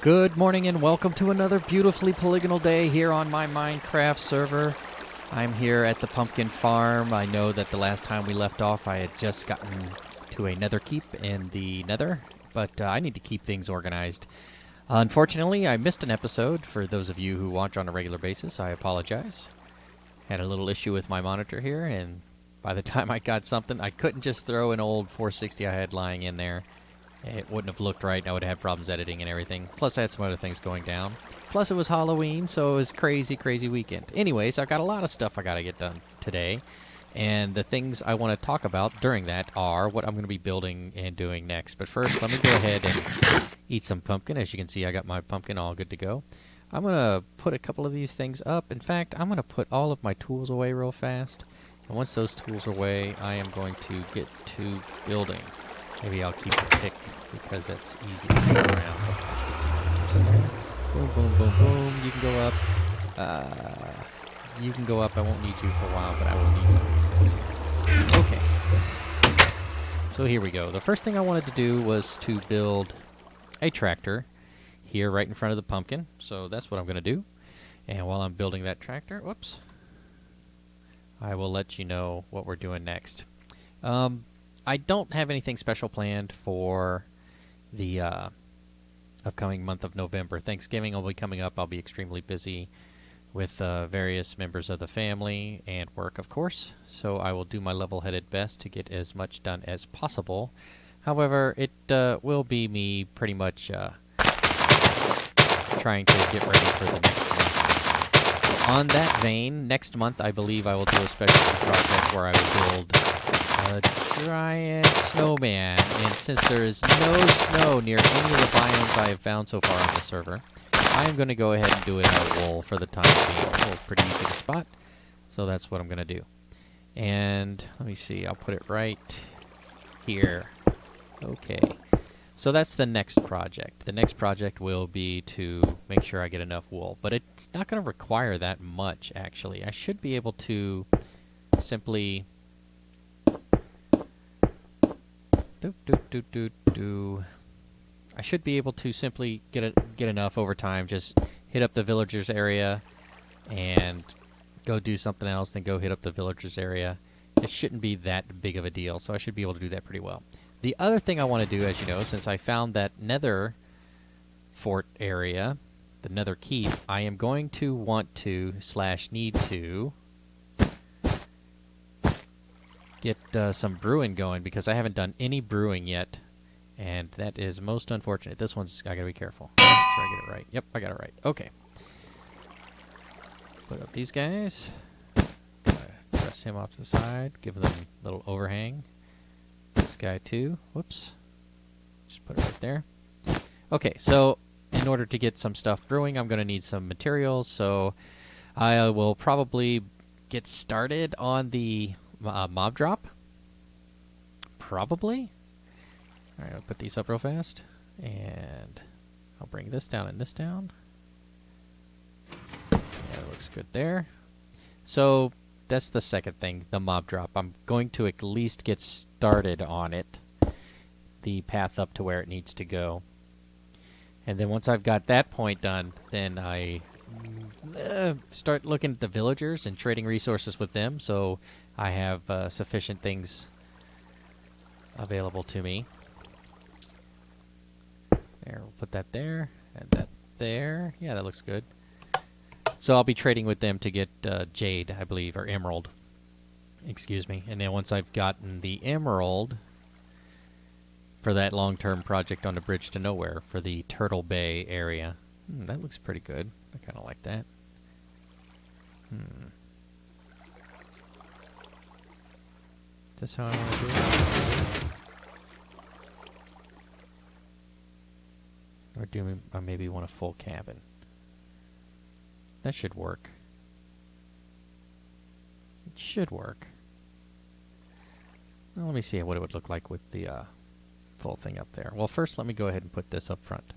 Good morning and welcome to another beautifully polygonal day here on my Minecraft server. I'm here at the pumpkin farm. I know that the last time we left off I had just gotten to a nether keep in the nether, but I need to keep things organized. Unfortunately, I missed an episode. For those of you who watch on a regular basis, I apologize. Had a little issue with my monitor here, and by the time I got something, I couldn't just throw an old 460 I had lying in there. It wouldn't have looked right, and I would have had problems editing and everything. Plus, I had some other things going down. Plus, it was Halloween, so it was crazy weekend. Anyways, I've got a lot of stuff I got to get done today. And the things I want to talk about during that are what I'm going to be building and doing next. But first, let me go ahead and eat some pumpkin. As you can see, I got my pumpkin all good to go. I'm going to put a couple of these things up. In fact, I'm going to put all of my tools away real fast. And once those tools are away, I am going to get to building. Maybe I'll keep a pick because that's easy to get around. Boom, boom, boom, boom. You can go up. You can go up. I won't need you for a while, but I will need some of these things. Okay. So here we go. The first thing I wanted to do was to build a tractor here right in front of the pumpkin. So that's what I'm going to do. And while I'm building that tractor, whoops, I will let you know what we're doing next. I don't have anything special planned for the upcoming month of November. Thanksgiving will be coming up. I'll be extremely busy with various members of the family and work, of course. So I will do my level-headed best to get as much done as possible. However, it will be me pretty much trying to get ready for the next month. On that vein, next month I believe I will do a special project where I will build a giant snowman, and since there is no snow near any of the biomes I have found so far on the server, I am going to go ahead and do it out of wool for the time being. Wool's pretty easy to spot, so that's what I'm going to do. And let me see, I'll put it right here. Okay, so that's the next project. The next project will be to make sure I get enough wool, but it's not going to require that much, actually. I should be able to simply I should be able to simply get enough over time. Just hit up the villagers area and go do something else, then go hit up the villagers area. It shouldn't be that big of a deal, so I should be able to do that pretty well. The other thing I want to do, as you know, since I found that nether fort area, the nether keep, I am going to want to / need to get some brewing going, because I haven't done any brewing yet, and that is most unfortunate. This one's, I gotta be careful. Make sure I get it right. Yep, I got it right. Okay. Put up these guys. Press him off to the side. Give them a little overhang. This guy too. Whoops. Just put it right there. Okay, so in order to get some stuff brewing, I'm going to need some materials, so I will probably get started on the mob drop. Probably. Alright, I'll put these up real fast. And I'll bring this down and this down. Yeah, that looks good there. So that's the second thing, the mob drop. I'm going to at least get started on it. The path up to where it needs to go. And then once I've got that point done, then I start looking at the villagers and trading resources with them, so I have sufficient things available to me. There, we'll put that there, and that there. Yeah, that looks good. So I'll be trading with them to get jade, I believe, or emerald. Excuse me. And then once I've gotten the emerald for that long-term project on the bridge to nowhere for the Turtle Bay area. That looks pretty good. I kind of like that. Is this how I want to do it? Or do I maybe want a full cabin? That should work. It should work. Well, let me see what it would look like with the full thing up there. Well, first let me go ahead and put this up front.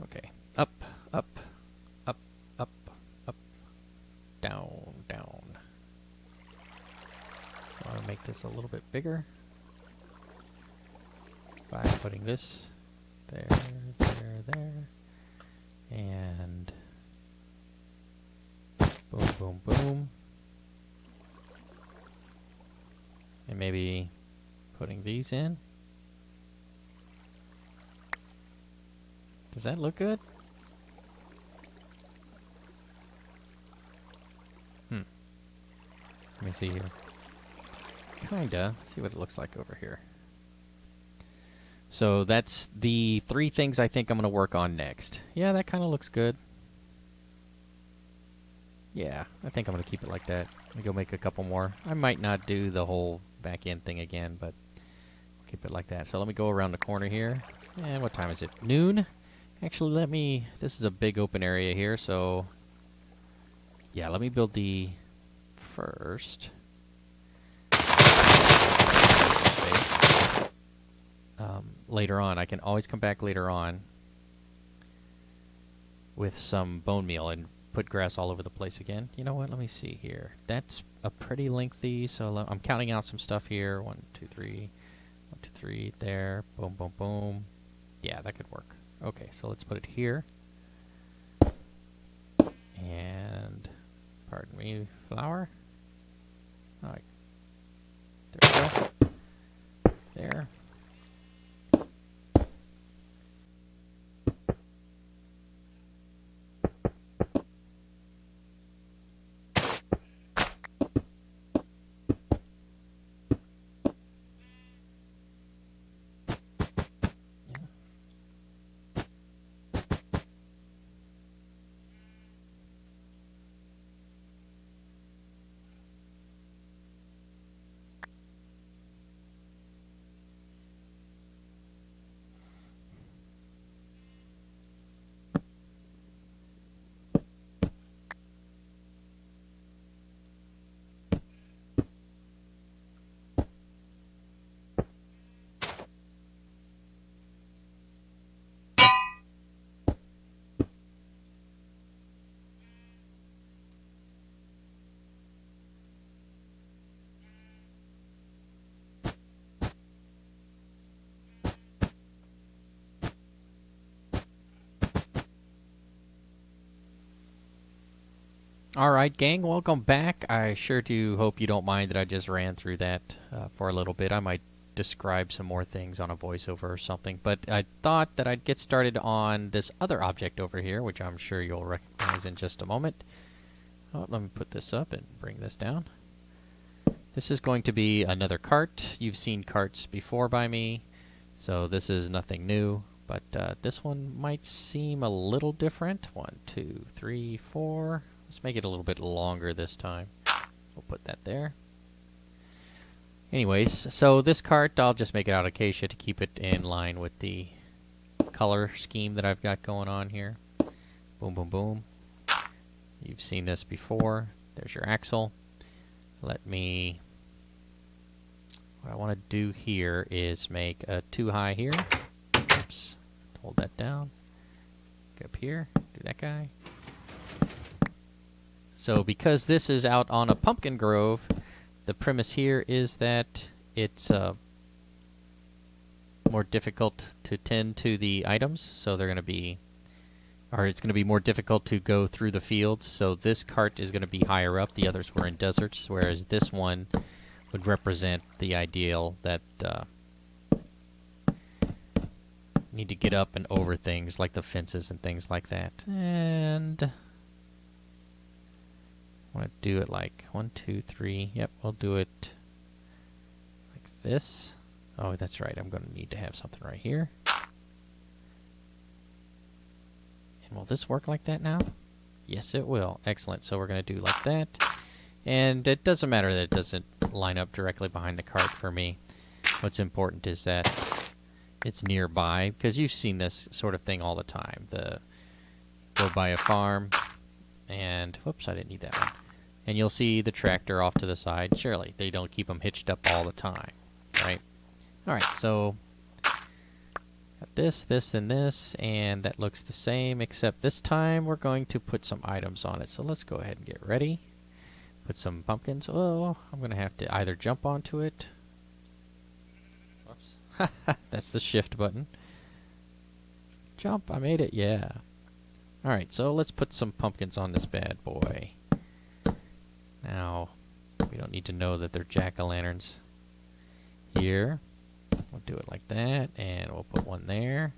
Okay. Up, up, up, up, up, down, down. I want to make this a little bit bigger by putting this There, there. And boom, boom, boom. And maybe putting these in. Does that look good? Let me see here. Kinda. Let's see what it looks like over here. So that's the 3 things I think I'm going to work on next. Yeah, that kind of looks good. Yeah, I think I'm going to keep it like that. Let me go make a couple more. I might not do the whole back end thing again, but keep it like that. So let me go around the corner here. And what time is it? Noon? Actually, this is a big open area here, so yeah, let me build the first. Later on, I can always come back later on with some bone meal and put grass all over the place again. You know what? Let me see here. That's a pretty lengthy, so I'm counting out some stuff here. 1, 2, 3. 1, 2, 3. There. Boom, boom, boom. Yeah, that could work. Okay, so let's put it here. And, pardon me, flour. All right. There we go. There. Alright, gang, welcome back. I sure do hope you don't mind that I just ran through that for a little bit. I might describe some more things on a voiceover or something, but I thought that I'd get started on this other object over here, which I'm sure you'll recognize in just a moment. Oh, let me put this up and bring this down. This is going to be another cart. You've seen carts before by me, so this is nothing new, but this one might seem a little different. 1, 2, 3, 4... Let's make it a little bit longer this time. We'll put that there. Anyways, so this cart, I'll just make it out of acacia to keep it in line with the color scheme that I've got going on here. Boom, boom, boom. You've seen this before. There's your axle. What I want to do here is make a 2 high here. Oops. Hold that down. Go up here. Do that guy. So because this is out on a pumpkin grove, the premise here is that it's more difficult to tend to the items, so it's going to be more difficult to go through the fields, so this cart is going to be higher up. The others were in deserts, whereas this one would represent the ideal that need to get up and over things like the fences and things like that. And I want to do it like 1, 2, 3. Yep, we'll do it like this. Oh, that's right. I'm going to need to have something right here. And will this work like that now? Yes, it will. Excellent. So we're going to do like that. And it doesn't matter that it doesn't line up directly behind the cart for me. What's important is that it's nearby, because you've seen this sort of thing all the time. Go by a farm, and whoops, I didn't need that one. And you'll see the tractor off to the side. Surely, they don't keep them hitched up all the time, right? All right, so got this, this, and this, and that looks the same, except this time we're going to put some items on it. So let's go ahead and get ready. Put some pumpkins. Oh, I'm going to have to either jump onto it. Whoops. That's the shift button. Jump, I made it, yeah. Alright, so let's put some pumpkins on this bad boy. Now, we don't need to know that they're jack-o'-lanterns. Here, we'll do it like that, and we'll put one there,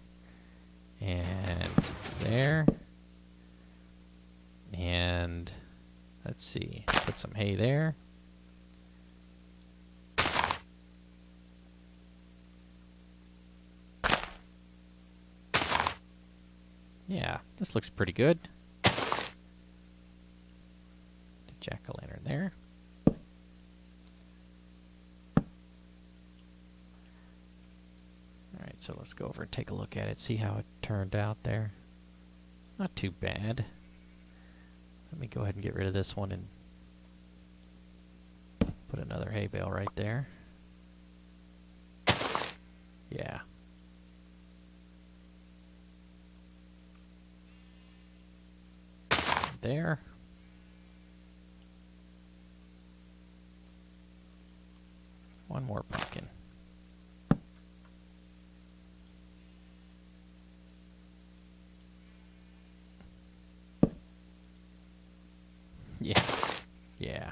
and there, and let's see, put some hay there. Yeah, this looks pretty good. The jack-o'-lantern there. Alright, so let's go over and take a look at it, see how it turned out there. Not too bad. Let me go ahead and get rid of this one and put another hay bale right there. Yeah. There. One more pumpkin. Yeah. Yeah.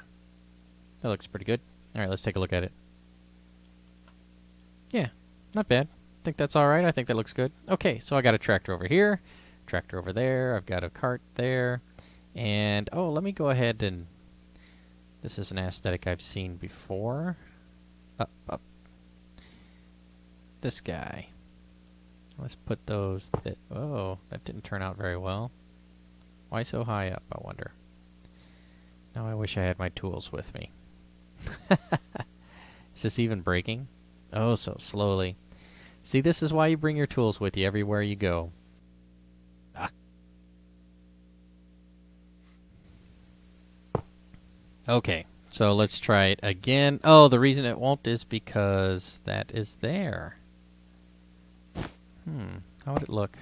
That looks pretty good. Alright, let's take a look at it. Yeah, not bad. I think that's alright. I think that looks good. Okay, so I got a tractor over here, tractor over there, I've got a cart there. And, oh, let me go ahead and... This is an aesthetic I've seen before. Up. This guy. Let's put those... Oh, that didn't turn out very well. Why so high up, I wonder? Now I wish I had my tools with me. Is this even breaking? Oh, so slowly. See, this is why you bring your tools with you everywhere you go. Okay, so let's try it again. Oh, the reason it won't is because that is there. How would it look?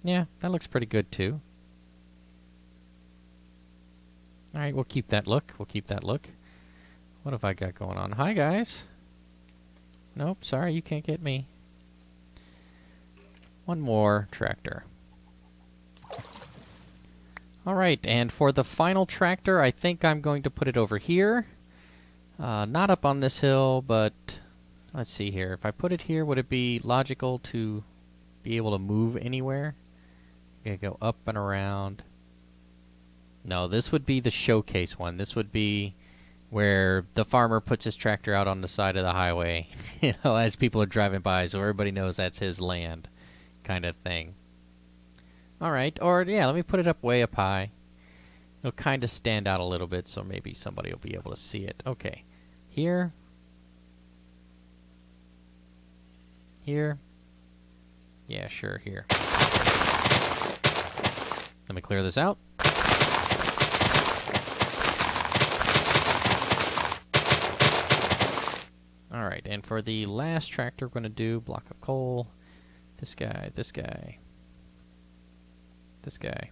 Yeah, that looks pretty good too. Alright, we'll keep that look. What have I got going on? Hi, guys. Nope, sorry, you can't get me. One more tractor. Alright, and for the final tractor, I think I'm going to put it over here. Not up on this hill, but let's see here. If I put it here, would it be logical to be able to move anywhere? I'm going to go up and around. No, this would be the showcase one. This would be where the farmer puts his tractor out on the side of the highway, you know, as people are driving by, so everybody knows that's his land, kind of thing. Alright, or yeah, let me put it up way up high. It'll kind of stand out a little bit, so maybe somebody will be able to see it. Okay, here. Here. Yeah, sure, here. Let me clear this out. Alright, and for the last tractor, we're going to do block of coal. This guy, this guy. This guy.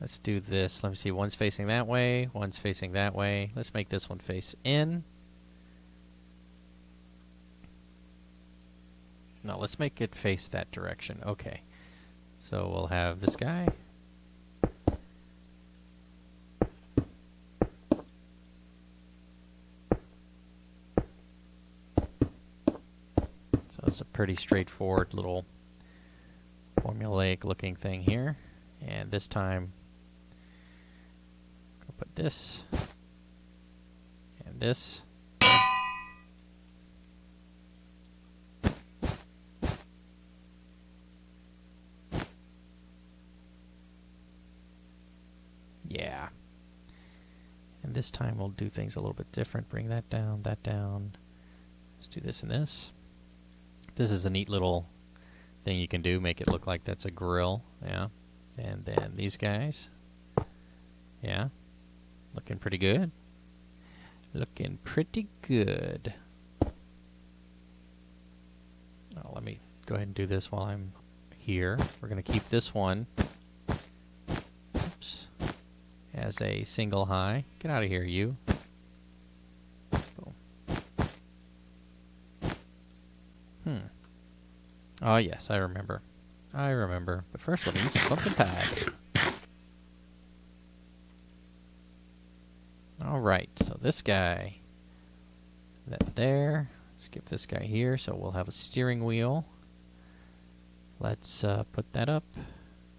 Let's do this. Let me see. One's facing that way. One's facing that way. Let's make this one face in. No, let's make it face that direction. Okay. So we'll have this guy. So it's a pretty straightforward little formulaic looking thing here. And this time, I'll put this and this. Yeah. And this time we'll do things a little bit different. Bring that down, that down. Let's do this and this. This is a neat little thing you can do. Make it look like that's a grill. Yeah. And then these guys. Yeah. Looking pretty good. Looking pretty good. Oh, let me go ahead and do this while I'm here. We're going to keep this one. Oops. As a single high. Get out of here, you. Boom. Oh, yes, I remember. I remember. But first, let me eat some pumpkin pie. All right, so this guy, that there. Let's give this guy here, so we'll have a steering wheel. Let's put that up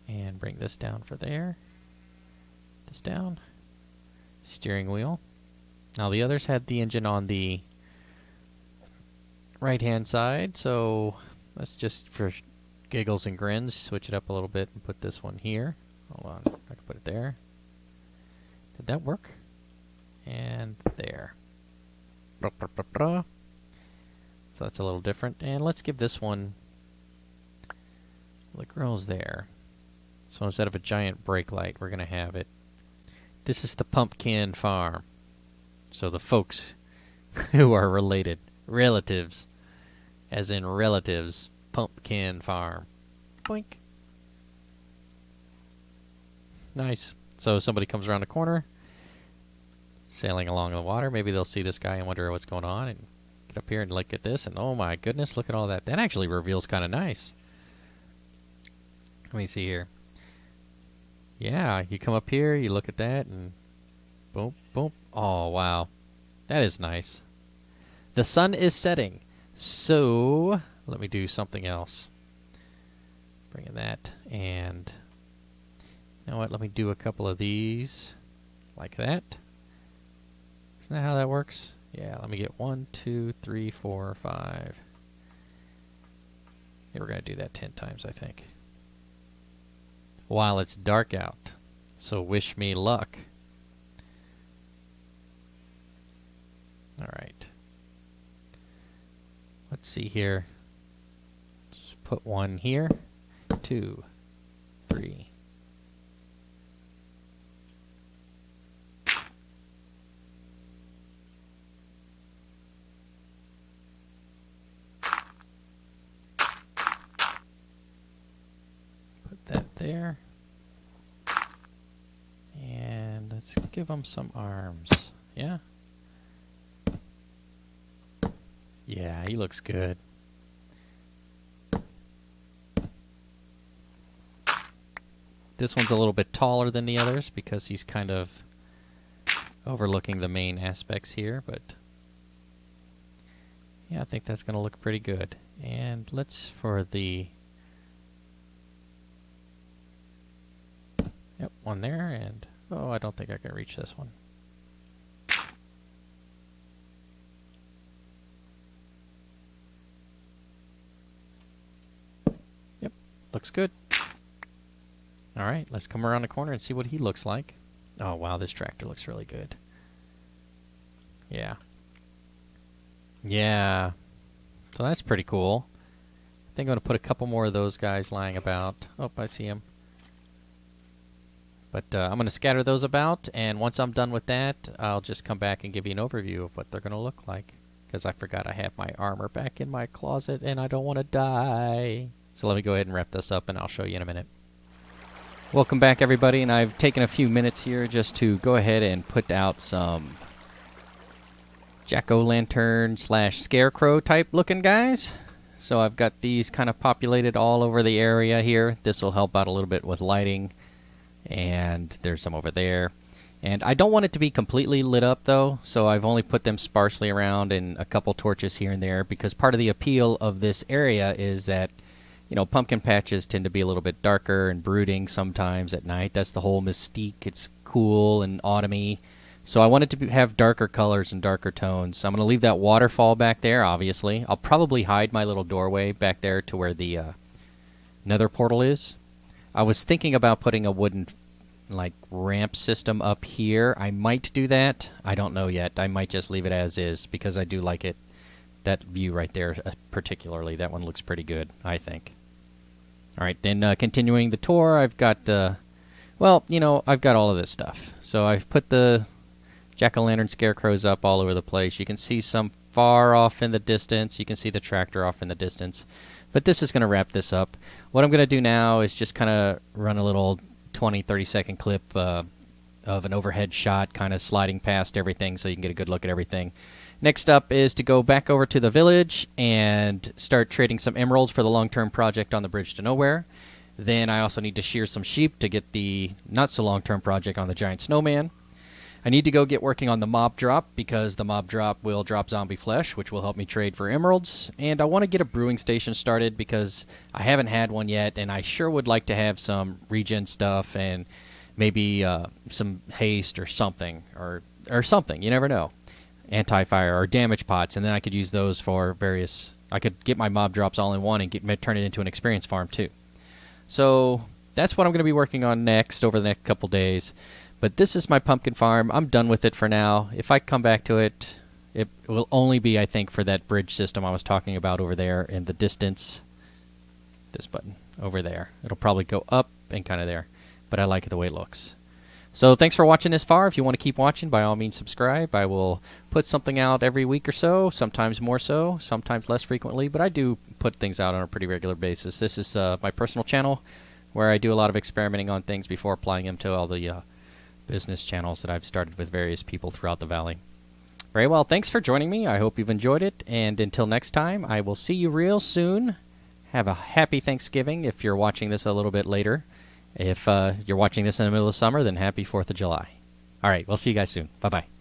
and bring this down for there. This down. Steering wheel. Now the others had the engine on the right-hand side, so let's just, for giggles and grins, switch it up a little bit and put this one here. Hold on, I can put it there. Did that work? And there. So that's a little different. And let's give this one, the grill's there. So instead of a giant brake light, we're going to have it. This is the Pumpkin Farm. So the folks who are related, relatives, as in relatives, Pumpkin Farm. Boink. Nice. So somebody comes around the corner, sailing along the water. Maybe they'll see this guy and wonder what's going on, and get up here and look at this, and oh my goodness, look at all that. That actually reveals kind of nice. Let me see here. Yeah, you come up here, you look at that, and boom, boom. Oh, wow. That is nice. The sun is setting, so let me do something else. Bring in that, and you know what? Let me do a couple of these like that. Isn't that how that works? Yeah, let me get 1, 2, 3, 4, 5. Yeah, we're going to do that 10 times, I think. While it's dark out. So wish me luck. Alright. Let's see here. Let's put 1 here. 2, 3. That there, and let's give him some arms. Yeah, he looks good. This one's a little bit taller than the others because he's kind of overlooking the main aspects here, but yeah, I think that's going to look pretty good. And let's, for the yep, one there, and oh, I don't think I can reach this one. Yep, looks good. Alright, let's come around the corner and see what he looks like. Oh, wow, this tractor looks really good. Yeah. Yeah. So that's pretty cool. I think I'm going to put a couple more of those guys lying about. Oh, I see him. But I'm going to scatter those about, and once I'm done with that, I'll just come back and give you an overview of what they're going to look like. Because I forgot I have my armor back in my closet, and I don't want to die. So let me go ahead and wrap this up, and I'll show you in a minute. Welcome back, everybody, and I've taken a few minutes here just to go ahead and put out some jack-o'-lantern / scarecrow type looking guys. So I've got these kind of populated all over the area here. This will help out a little bit with lighting. And there's some over there. And I don't want it to be completely lit up, though, so I've only put them sparsely around and a couple torches here and there, because part of the appeal of this area is that, you know, pumpkin patches tend to be a little bit darker and brooding sometimes at night. That's the whole mystique. It's cool and autumny. So I wanted to have darker colors and darker tones. So I'm going to leave that waterfall back there, obviously. I'll probably hide my little doorway back there to where the nether portal is. I was thinking about putting a wooden, like, ramp system up here. I might do that. I don't know yet. I might just leave it as is because I do like it. That view right there, particularly. That one looks pretty good, I think. All right, then continuing the tour, I've got well, you know, I've got all of this stuff. So I've put the jack-o'-lantern scarecrows up all over the place. You can see some far off in the distance. You can see the tractor off in the distance. But this is going to wrap this up. What I'm going to do now is just kind of run a little 20, 30-second clip of an overhead shot kind of sliding past everything so you can get a good look at everything. Next up is to go back over to the village and start trading some emeralds for the long-term project on the Bridge to Nowhere. Then I also need to shear some sheep to get the not-so-long-term project on the Giant Snowman. I need to go get working on the mob drop because the mob drop will drop zombie flesh, which will help me trade for emeralds. And I want to get a brewing station started because I haven't had one yet, and I sure would like to have some regen stuff and maybe some haste or something, or something. You never know. Anti-fire or damage pots, and then I could use those for various... I could get my mob drops all in one and turn it into an experience farm too. So that's what I'm going to be working on next over the next couple days. But this is my pumpkin farm. I'm done with it for now. If I come back to it, it will only be, I think, for that bridge system I was talking about over there in the distance. This button over there. It'll probably go up and kind of there. But I like it the way it looks. So thanks for watching this far. If you want to keep watching, by all means subscribe. I will put something out every week or so, sometimes more so, sometimes less frequently, but I do put things out on a pretty regular basis. This is my personal channel where I do a lot of experimenting on things before applying them to all the business channels that I've started with various people throughout the valley. Very well, thanks for joining me. I hope you've enjoyed it, and until next time, I will see you real soon. Have a happy Thanksgiving if you're watching this a little bit later. If you're watching this in the middle of summer, then happy 4th of July. All right, we'll see you guys soon. Bye-bye.